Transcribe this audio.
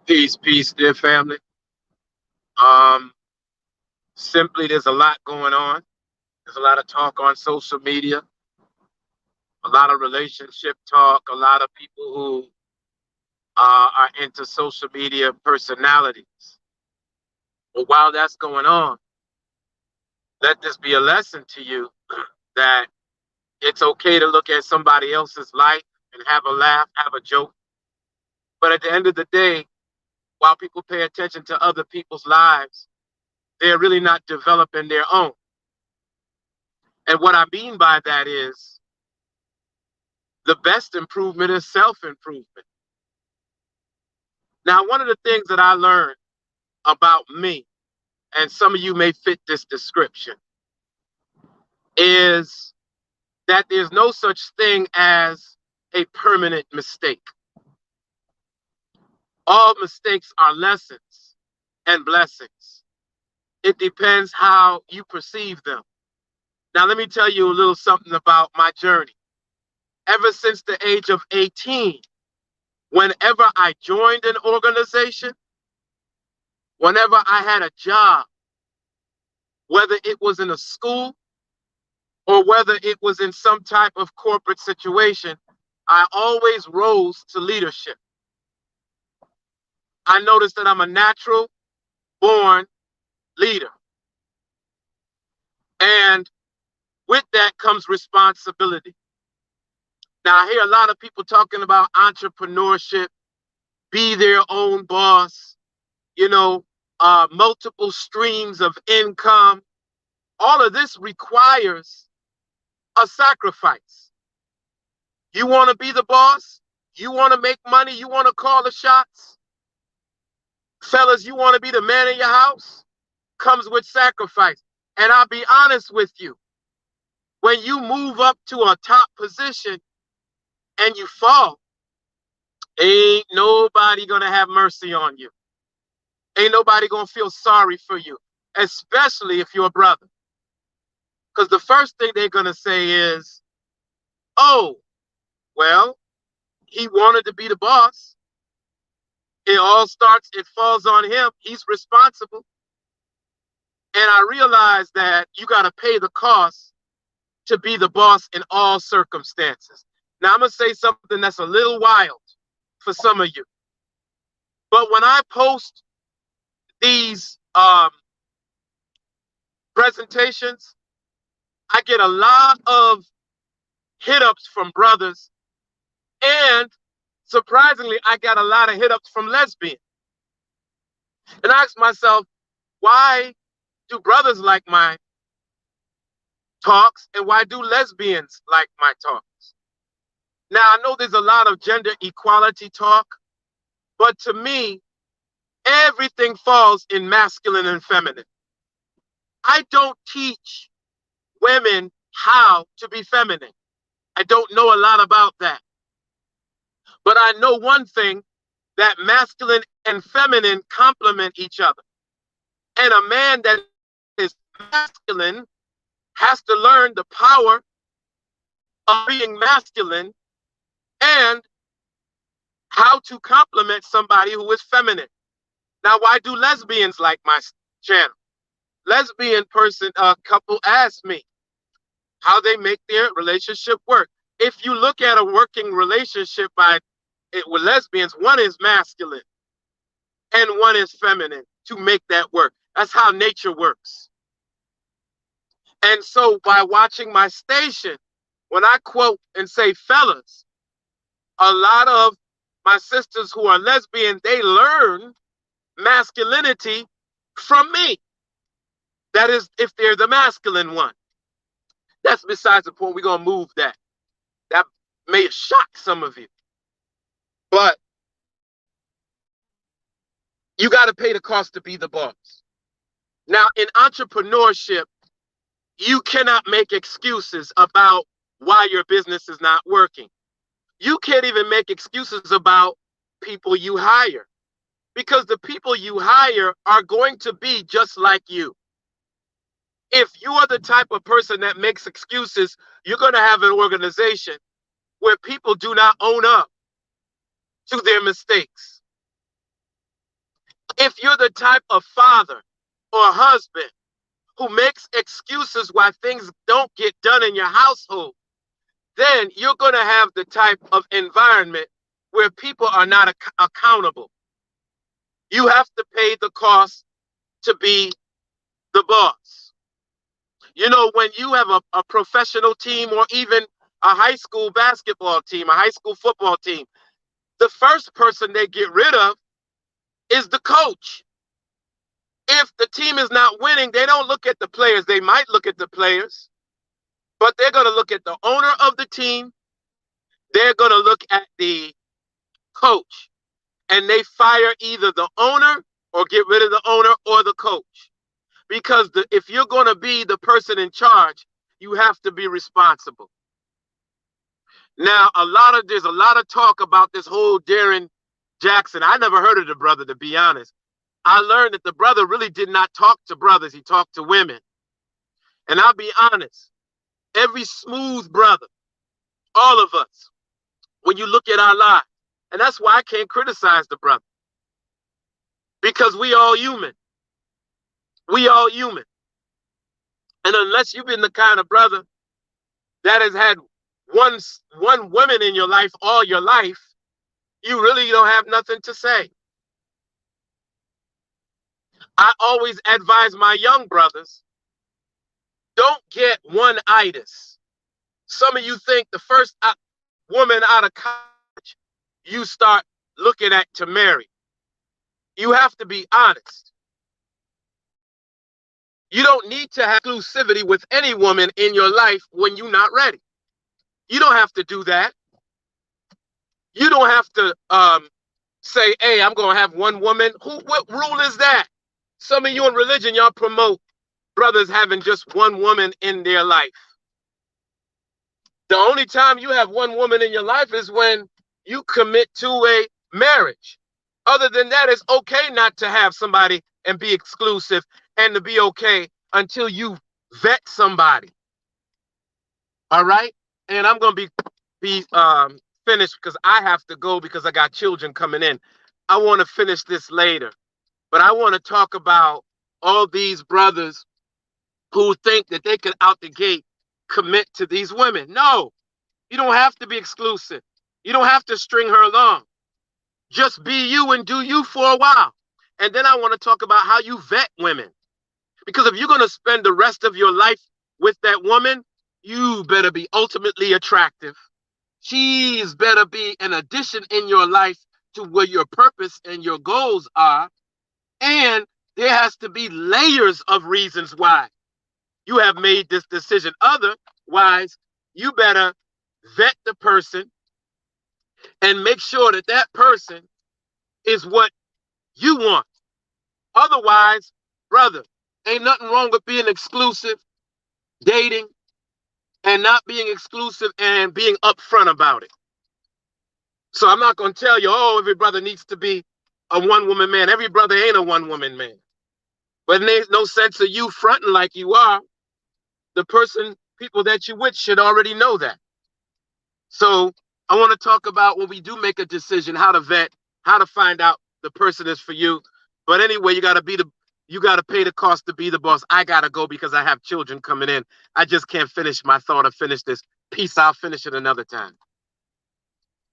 Peace, peace, dear family. Um, Simply, there's a lot going on. There's a lot of talk on social media, a lot of relationship talk, a lot of people who are into social media personalities. But while that's going on, let this be a lesson to you that it's okay to look at somebody else's life and have a laugh, have a joke. But at the end of the day, while people pay attention to other people's lives, they're really not developing their own. And what I mean by that is the best improvement is self-improvement. Now, one of the things that I learned about me, and some of you may fit this description, is that there's no such thing as a permanent mistake. All mistakes are lessons and blessings. It depends how you perceive them. Now, let me tell you a little something about my journey. Ever since the age of 18, whenever I joined an organization, whenever I had a job, whether it was in a school or whether it was in some type of corporate situation, I always rose to leadership. I noticed that I'm a natural born leader. And with that comes responsibility. Now, I hear a lot of people talking about entrepreneurship, be their own boss, you know, multiple streams of income. All of this requires a sacrifice. You want to be the boss? You want to make money? You want to call the shots? Fellas, you want to be the man in your house? Comes with sacrifice. And I'll be honest with you. When you move up to a top position and you fall, ain't nobody going to have mercy on you. Ain't nobody going to feel sorry for you, especially if you're a brother. Because the first thing they're going to say is, oh, well, he wanted to be the boss. It falls on him. He's responsible. And I realized that you got to pay the cost to be the boss in all circumstances. Now, I'm going to say something that's a little wild for some of you. But when I post these presentations, I get a lot of hit ups from brothers. And surprisingly, I got a lot of hit ups from lesbians. And I asked myself, why do brothers like my talks and why do lesbians like my talks? Now, I know there's a lot of gender equality talk, but to me, everything falls in masculine and feminine. I don't teach women how to be feminine. I don't know a lot about that. But I know one thing, that masculine and feminine complement each other. And a man that is masculine has to learn the power of being masculine and how to compliment somebody who is feminine. Now, why do lesbians like my channel? Lesbian couple asked me how they make their relationship work. If you look at a working relationship with lesbians, one is masculine and one is feminine to make that work. That's how nature works. And so by watching my station, when I quote and say fellas, a lot of my sisters who are lesbian, they learn masculinity from me. That is, if they're the masculine one. That's besides the point. We're going to move that. That may shock some of you. But you got to pay the cost to be the boss. Now, in entrepreneurship, you cannot make excuses about why your business is not working. You can't even make excuses about people you hire, because the people you hire are going to be just like you. If you are the type of person that makes excuses, you're going to have an organization where people do not own up to their mistakes. If you're the type of father or husband who makes excuses why things don't get done in your household, then you're going to have the type of environment where people are not accountable. You have to pay the cost to be the boss. You know, when you have a professional team or even a high school basketball team, a high school football team, the first person they get rid of is the coach. If the team is not winning, they don't look at the players. They might look at the players, but they're going to look at the owner of the team. They're going to look at the coach, and they fire either the owner or get rid of the owner or the coach. Because if you're going to be the person in charge, you have to be responsible. Now, there's a lot of talk about this whole Darren Jackson. I never heard of the brother, to be honest. I learned that the brother really did not talk to brothers. He talked to women. And I'll be honest, every smooth brother, all of us, when you look at our lives, and that's why I can't criticize the brother, because we all human. We all human. And unless you've been the kind of brother that has had one woman in your life all your life, you really don't have nothing to say. I always advise my young brothers, don't get one-itis. Some of you think the first woman out of college you start looking at to marry. You have to be honest. You don't need to have exclusivity with any woman in your life when you're not ready. You don't have to do that. You don't have to say, hey, I'm going to have one woman. What rule is that? Some of you in religion, y'all promote brothers having just one woman in their life. The only time you have one woman in your life is when you commit to a marriage. Other than that, it's okay not to have somebody and be exclusive, and to be okay until you vet somebody. All right? And I'm going to be finished because I have to go because I got children coming in. I want to finish this later. But I want to talk about all these brothers who think that they could out the gate commit to these women. No, you don't have to be exclusive. You don't have to string her along. Just be you and do you for a while. And then I want to talk about how you vet women. Because if you're going to spend the rest of your life with that woman, you better be ultimately attractive. She's better be an addition in your life to where your purpose and your goals are. And there has to be layers of reasons why you have made this decision. Otherwise, you better vet the person and make sure that that person is what you want. Otherwise, brother, ain't nothing wrong with being exclusive, dating, and not being exclusive and being upfront about it. So I'm not going to tell you, oh, every brother needs to be a one-woman man. Every brother ain't a one-woman man. But there's no sense of you fronting like you are. The people that you with should already know that. So I want to talk about when we do make a decision, how to vet, how to find out the person is for you. But anyway, you got to pay the cost to be the boss. I got to go because I have children coming in. I just can't finish my thought or finish this piece. I'll finish it another time.